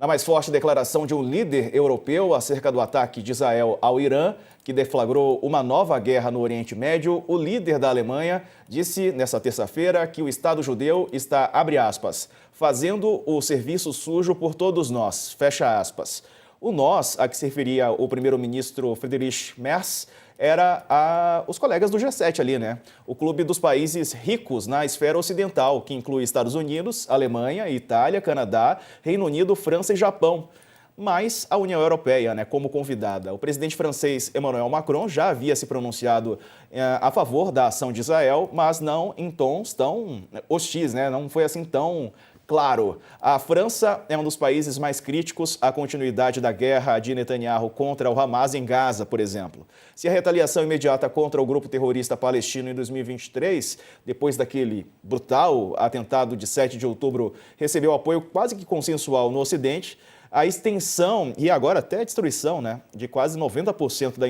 Na mais forte declaração de um líder europeu acerca do ataque de Israel ao Irã, que deflagrou uma nova guerra no Oriente Médio, o líder da Alemanha disse nesta terça-feira que o Estado judeu está, abre aspas, fazendo o serviço sujo por todos nós, fecha aspas. O nós, a que se referia o primeiro-ministro Friedrich Merz, era os colegas do G7 ali, né? O clube dos países ricos na esfera ocidental, que inclui Estados Unidos, Alemanha, Itália, Canadá, Reino Unido, França e Japão. Mas a União Europeia, né, como convidada. O presidente francês Emmanuel Macron já havia se pronunciado a favor da ação de Israel, mas não em tons tão hostis, né? Não foi assim tão claro. A França é um dos países mais críticos à continuidade da guerra de Netanyahu contra o Hamas em Gaza, por exemplo. Se a retaliação imediata contra o grupo terrorista palestino em 2023, depois daquele brutal atentado de 7 de outubro, recebeu apoio quase que consensual no Ocidente, a extensão e agora até a destruição, né, de quase 90% da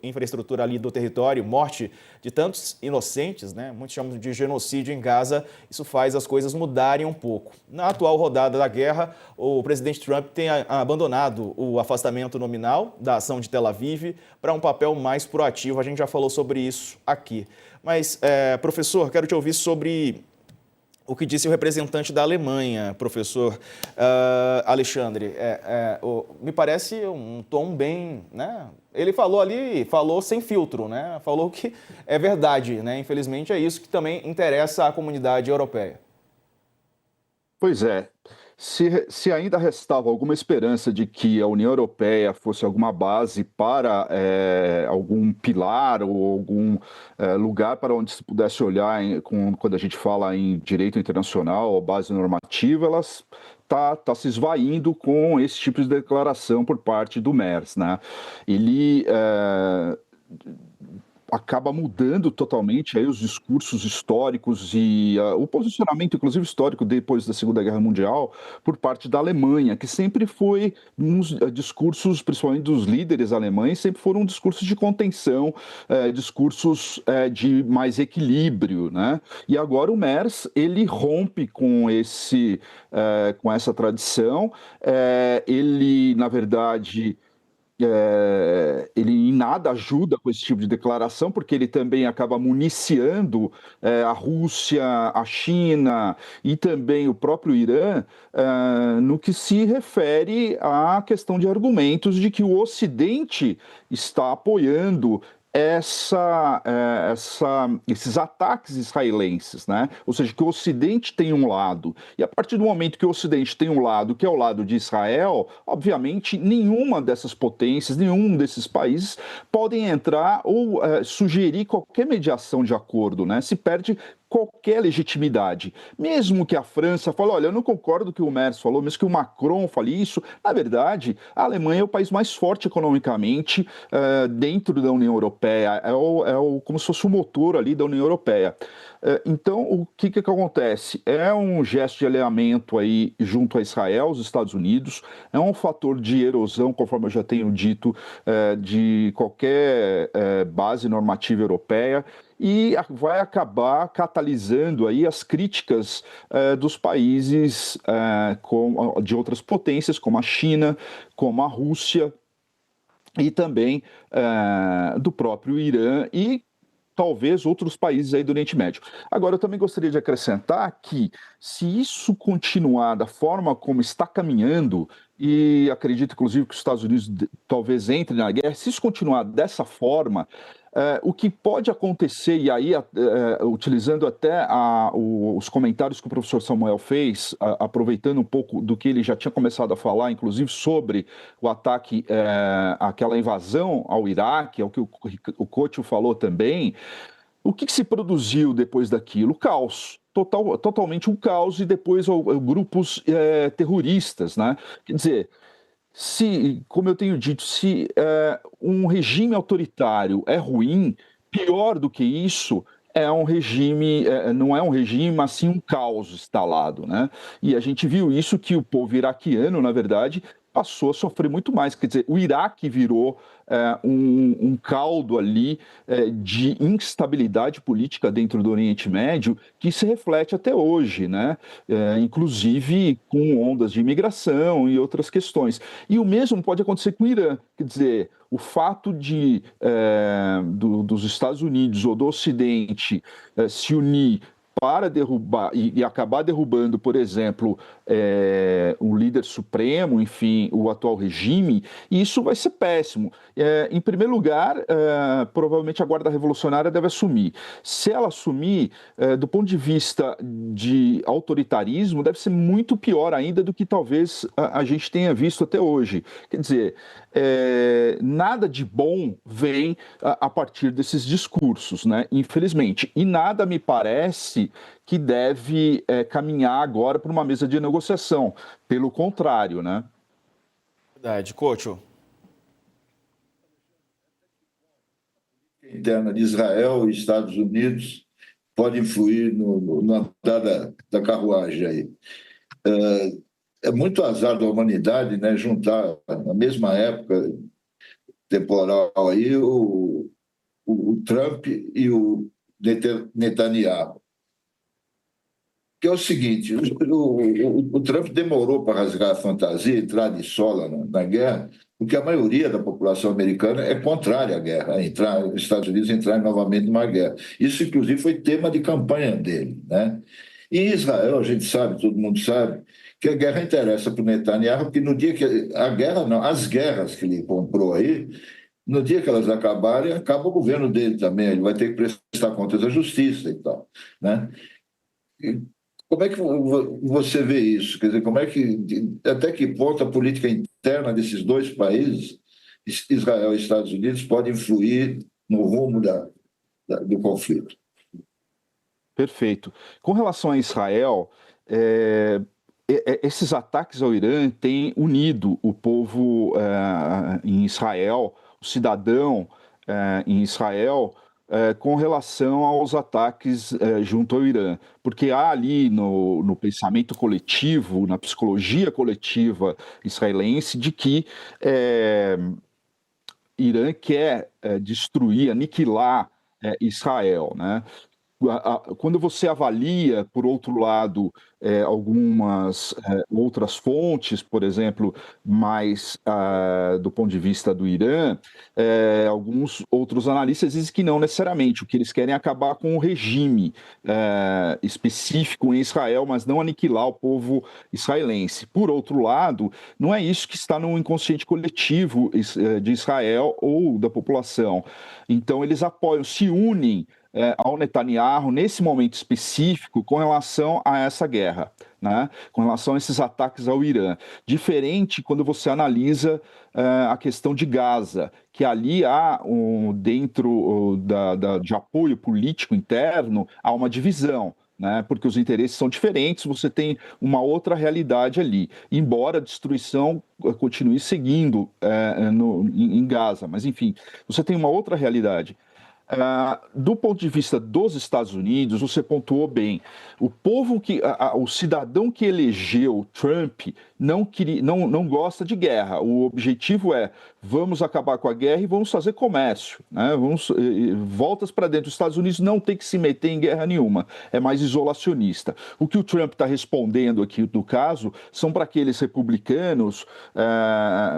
infraestrutura ali do território, morte de tantos inocentes, né, muitos chamam de genocídio em Gaza, isso faz as coisas mudarem um pouco. Na atual rodada da guerra, o presidente Trump tem abandonado o afastamento nominal da ação de Tel Aviv para um papel mais proativo, a gente já falou sobre isso aqui. Mas, professor, quero te ouvir sobre o que disse o representante da Alemanha, professor Alexandre. Me parece um tom bem, né? Ele falou ali, falou sem filtro, né? Falou que é verdade, né? Infelizmente é isso que também interessa à comunidade europeia. Pois é. Se ainda restava alguma esperança de que a União Europeia fosse alguma base para algum pilar ou algum lugar para onde se pudesse olhar quando a gente fala em direito internacional ou base normativa, ela está se esvaindo com esse tipo de declaração por parte do Merz, né? Ele acaba mudando totalmente aí os discursos históricos e o posicionamento, inclusive histórico, depois da Segunda Guerra Mundial, por parte da Alemanha, que sempre foi uns discursos, principalmente dos líderes alemães, sempre foram discursos de contenção, discursos de mais equilíbrio, né? E agora o Merz, ele rompe com essa tradição, ele, na verdade, ele em nada ajuda com esse tipo de declaração, porque ele também acaba municiando a Rússia, a China e também o próprio Irã no que se refere à questão de argumentos de que o Ocidente está apoiando esses ataques israelenses, né? Ou seja, que o Ocidente tem um lado. E a partir do momento que o Ocidente tem um lado, que é o lado de Israel, obviamente nenhuma dessas potências, nenhum desses países podem entrar ou sugerir qualquer mediação de acordo, né? Se perde qualquer legitimidade. Mesmo que a França fale, olha, eu não concordo com o que o Merz falou, mesmo que o Macron fale isso, na verdade, a Alemanha é o país mais forte economicamente dentro da União Europeia, como se fosse o motor ali da União Europeia. Então, o que acontece? É um gesto de alinhamento aí junto a Israel, os Estados Unidos, é um fator de erosão, conforme eu já tenho dito, de qualquer base normativa europeia, e vai acabar catalisando aí as críticas dos países de outras potências, como a China, como a Rússia, e também do próprio Irã e talvez outros países aí do Oriente Médio. Agora, eu também gostaria de acrescentar que, se isso continuar da forma como está caminhando, e acredito, inclusive, que os Estados Unidos talvez entrem na guerra, se isso continuar dessa forma, o que pode acontecer, e aí, utilizando até os comentários que o professor Samuel fez, aproveitando um pouco do que ele já tinha começado a falar, inclusive sobre o ataque, aquela invasão ao Iraque, ao que o Couto falou também, o que se produziu depois daquilo? Caos. Totalmente um caos, e depois grupos terroristas, né? Quer dizer, como eu tenho dito, se um regime autoritário é ruim, pior do que isso é um regime, não é um regime, mas sim um caos instalado, né? E a gente viu isso, que o povo iraquiano, na verdade, passou a sofrer muito mais. Quer dizer, o Iraque virou um caldo ali de instabilidade política dentro do Oriente Médio que se reflete até hoje, né? Inclusive com ondas de imigração e outras questões. E o mesmo pode acontecer com o Irã. Quer dizer, o fato dos Estados Unidos ou do Ocidente se unir para derrubar e acabar derrubando, por exemplo, o líder supremo, enfim, o atual regime, e isso vai ser péssimo. Em primeiro lugar, provavelmente a Guarda Revolucionária deve assumir. Se ela assumir, do ponto de vista de autoritarismo, deve ser muito pior ainda do que talvez a gente tenha visto até hoje. Quer dizer, nada de bom vem a partir desses discursos, né? Infelizmente. E nada me parece que deve caminhar agora para uma mesa de negociação. Pelo contrário, né? Verdade. Couto. Interna de Israel e Estados Unidos pode influir no andar da carruagem aí. É muito azar da humanidade, né, juntar na mesma época temporal aí o Trump e o Netanyahu. Que é o seguinte, o Trump demorou para rasgar a fantasia, entrar de sola na guerra, porque a maioria da população americana é contrária à guerra, os Estados Unidos entrarem novamente numa guerra. Isso, inclusive, foi tema de campanha dele, né? E em Israel, a gente sabe, todo mundo sabe, que a guerra interessa para o Netanyahu, porque no dia que a guerra, não, as guerras que ele comprou aí, no dia que elas acabarem, acaba o governo dele também, ele vai ter que prestar contas à justiça e tal, né? Como é que você vê isso? Quer dizer, até que ponto a política interna desses dois países, Israel e Estados Unidos, pode influir no rumo do conflito? Perfeito. Com relação a Israel, esses ataques ao Irã têm unido o povo em Israel, o cidadão em Israel, com relação aos ataques junto ao Irã. Porque há ali no pensamento coletivo, na psicologia coletiva israelense, de que Irã quer destruir, aniquilar Israel, né? Quando você avalia, por outro lado, algumas outras fontes, por exemplo, mais do ponto de vista do Irã, alguns outros analistas dizem que não necessariamente. O que eles querem é acabar com o regime específico em Israel, mas não aniquilar o povo israelense. Por outro lado, não é isso que está no inconsciente coletivo de Israel ou da população. Então, eles apoiam, se unem ao Netanyahu nesse momento específico com relação a essa guerra, né? Com relação a esses ataques ao Irã. Diferente quando você analisa a questão de Gaza, que ali há, dentro de apoio político interno, há uma divisão. Né, porque os interesses são diferentes, você tem uma outra realidade ali, embora a destruição continue seguindo em Gaza, mas enfim, você tem uma outra realidade. Do ponto de vista dos Estados Unidos, você pontuou bem. O povo o cidadão que elegeu Trump não gosta de guerra. O objetivo é vamos acabar com a guerra e vamos fazer comércio, né? Voltas para dentro. Os Estados Unidos não tem que se meter em guerra nenhuma. É mais isolacionista. O que o Trump está respondendo aqui no caso são para aqueles republicanos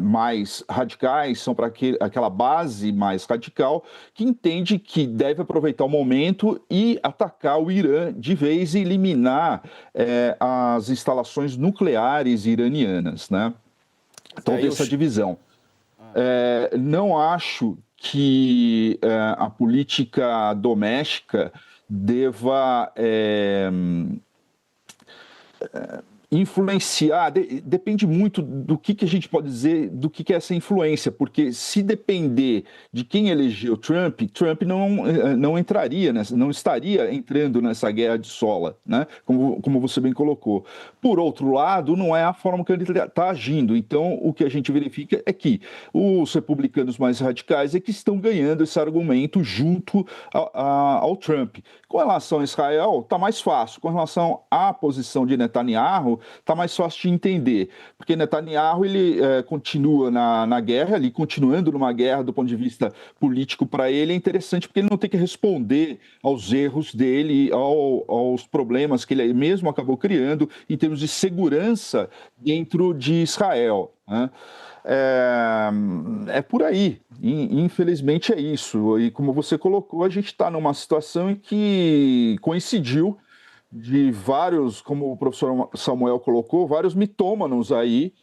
mais radicais, são para aquela base mais radical que entende que deve aproveitar o momento e atacar o Irã de vez e eliminar as instalações nucleares iranianas, né? Então tem essa divisão. Não acho que a política doméstica deva influenciar, depende muito do que a gente pode dizer, do que é essa influência, porque se depender de quem elegeu Trump não entraria, não estaria entrando nessa guerra de sola, né? Como você bem colocou. Por outro lado, não é a forma que ele está agindo, então o que a gente verifica é que os republicanos mais radicais é que estão ganhando esse argumento junto ao Trump. Com relação a Israel, está mais fácil. Com relação à posição de Netanyahu, está mais fácil de entender, porque Netanyahu ele continua na guerra, ali continuando numa guerra do ponto de vista político para ele é interessante porque ele não tem que responder aos erros dele, aos problemas que ele mesmo acabou criando em termos de segurança dentro de Israel, né? É por aí, infelizmente é isso. E como você colocou, a gente está numa situação em que coincidiu de vários, como o professor Samuel colocou, vários mitômanos aí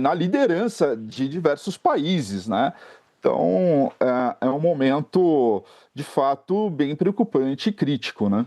na liderança de diversos países, né? Então, é um momento, de fato, bem preocupante e crítico, né?